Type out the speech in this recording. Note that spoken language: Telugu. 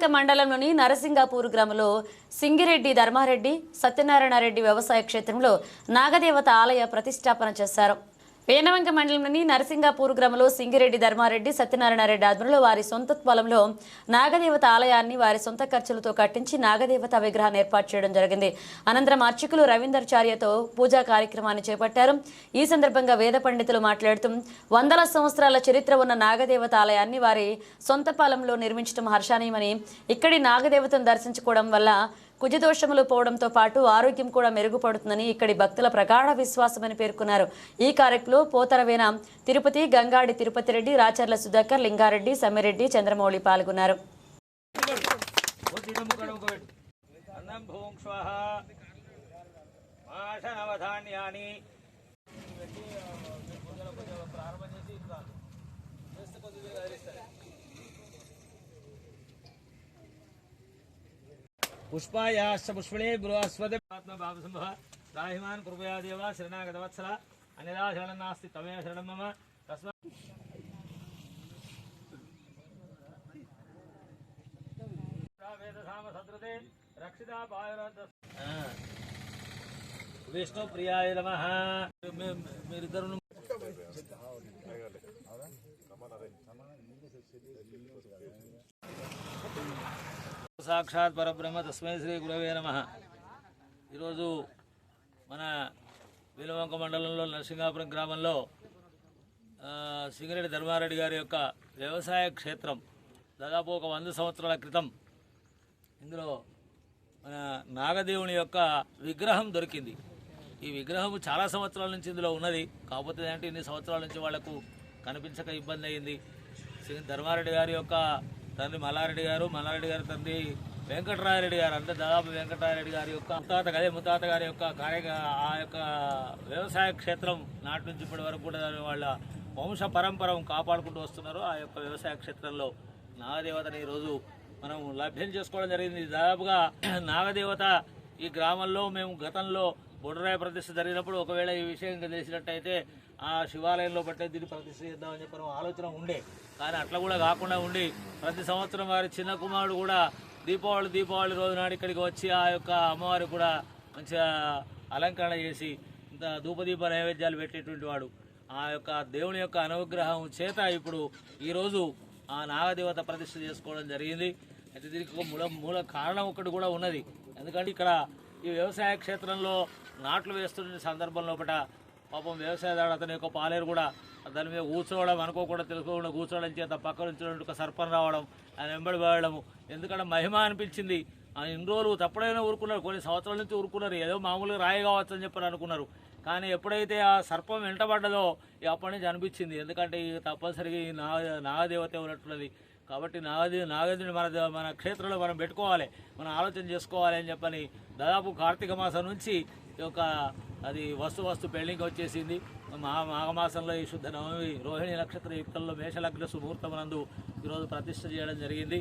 వీణవంక మండలంలోని నరసింగాపూర్ గ్రామంలో సింగిరెడ్డి ధర్మారెడ్డి సత్యనారాయణ రెడ్డి వ్యవసాయ క్షేత్రంలో నాగదేవత ఆలయ ప్రతిష్టాపన చేశారు. వీణవంక మండలంలోని నరసింగాపూర్ గ్రామంలో సింగిరెడ్డి ధర్మారెడ్డి సత్యనారాయణ రెడ్డి ఆధ్వర్యంలో వారి సొంత పొలంలో నాగదేవత ఆలయాన్ని వారి సొంత ఖర్చులతో కట్టించి నాగదేవత విగ్రహాన్ని ఏర్పాటు చేయడం జరిగింది. అనంతరం అర్చకులు రవీందర్చార్యతో పూజా కార్యక్రమాన్ని చేపట్టారు. ఈ సందర్భంగా వేద పండితులు మాట్లాడుతూ వందల సంవత్సరాల చరిత్ర ఉన్న నాగదేవత ఆలయాన్ని వారి సొంత పొలంలో నిర్మించడం హర్షణీయమని, ఇక్కడి నాగదేవతను దర్శించుకోవడం వల్ల కుజదోషములు పోవడంతో పాటు ఆరోగ్యం కూడా మెరుగుపడుతుందని ఇక్కడి భక్తుల ప్రగాఢ విశ్వాసమని పేర్కొన్నారు. ఈ కార్యక్రమంలో పోతరవేన తిరుపతి, గంగాడి తిరుపతి రెడ్డి, రాచర్ల సుధాకర్, లింగారెడ్డి, సమ్మిరెడ్డి, చంద్రమౌళి పాల్గొన్నారు. पुष्पायाश्च पुष्पणे बृहस्पति आत्मभावसंभव राहिमान् कृपया देव शरणागतवत्सल अन्यदा शरणं नास्ति तमेव शरणं मम तस्मात् वेदसाम सद्रते रक्षिता पायुरद विष्णु प्रियाय नमः మీరిద్దరు సాక్షాత్ పరబ్రహ్మ తస్మై శ్రీ గురవే నమః. ఈరోజు మన వీణవంక మండలంలో నరసింగాపురం గ్రామంలో సింగిరెడ్డి ధర్మారెడ్డి గారి యొక్క వ్యవసాయ క్షేత్రం దాదాపు ఒక 100 సంవత్సరాల క్రితం ఇందులో మన నాగదేవుని యొక్క విగ్రహం దొరికింది. ఈ విగ్రహం చాలా సంవత్సరాల నుంచి ఇందులో ఉన్నది. కాకపోతే అంటే ఇన్ని సంవత్సరాల నుంచి వాళ్లకు కనిపించక ఇబ్బంది అయింది. ధర్మారెడ్డి గారి యొక్క తండ్రి మల్లారెడ్డి గారు, మల్లారెడ్డి గారి తండ్రి వెంకటరాయరెడ్డి గారు, అంటే దాదాపు వెంకటరాయరెడ్డి గారి యొక్క ముత్తాత గారి యొక్క ఆ యొక్క వ్యవసాయ క్షేత్రం నాటి నుంచి ఇప్పటి వరకు కూడా వాళ్ళ వంశ పరంపరం కాపాడుకుంటూ వస్తున్నారు. ఆ యొక్క వ్యవసాయ క్షేత్రంలో నాగదేవతని ఈరోజు మనం లభ్యం చేసుకోవడం జరిగింది. దాదాపుగా నాగదేవత ఈ గ్రామంలో మేము గతంలో బొడ్రాయ ప్రతిష్ఠ జరిగినప్పుడు ఒకవేళ ఈ విషయం తెలిసినట్టయితే ఆ శివాలయంలో పట్టే దీన్ని ప్రతిష్ఠ చేద్దామని చెప్పి ఆలోచన ఉండే. కానీ అట్లా కూడా కాకుండా ఉండి ప్రతి సంవత్సరం వారి చిన్న కుమారుడు కూడా దీపావళి రోజు నాడు ఇక్కడికి వచ్చి ఆ యొక్క అమ్మవారికి కూడా మంచిగా అలంకరణ చేసి ఇంత ధూపదీప నైవేద్యాలు పెట్టేటువంటి వాడు. ఆ యొక్క దేవుని యొక్క అనుగ్రహం చేత ఇప్పుడు ఈరోజు ఆ నాగదేవత ప్రతిష్ఠ చేసుకోవడం జరిగింది. అయితే దీనికి ఒక మూల కారణం ఒకటి కూడా ఉన్నది. ఎందుకంటే ఇక్కడ ఈ వ్యవసాయ క్షేత్రంలో నాట్లు వేస్తున్న సందర్భంలో పాపం వ్యవసాయదారుడు అతని యొక్క పాలేరు కూడా దాని మీద కూర్చోవడం, అనుకోకుండా తెలుసుకోకుండా కూర్చోవడం చేత పక్క నుంచి ఒక సర్పం రావడం, ఆయన వెంబడి పడడం, ఎందుకంటే మహిమ అనిపించింది. ఇన్ని రోజులు తప్పుడైనా ఊరుకున్నారు, కొన్ని సంవత్సరాల నుంచి ఊరుకున్నారు, ఏదో మామూలుగా రాయి కావచ్చు అని చెప్పని అనుకున్నారు. కానీ ఎప్పుడైతే ఆ సర్పం వెంటబడ్డదో అప్పటి నుంచి అనిపించింది. ఎందుకంటే తప్పనిసరిగా ఈ నాగదేవత ఉన్నట్టున్నది. కాబట్టి నాగదేవుని మన క్షేత్రంలో మనం పెట్టుకోవాలి, మనం ఆలోచన చేసుకోవాలి అని చెప్పని దాదాపు కార్తీక మాసం నుంచి అది వస్తు పెళ్లికి వచ్చేసింది. మాఘమాసంలో ఈ శుద్ధ నవమి రోహిణి నక్షత్ర యుక్తంలో మేషలగ్న సుముహూర్తమునందు ఈరోజు ప్రతిష్ఠ చేయడం జరిగింది.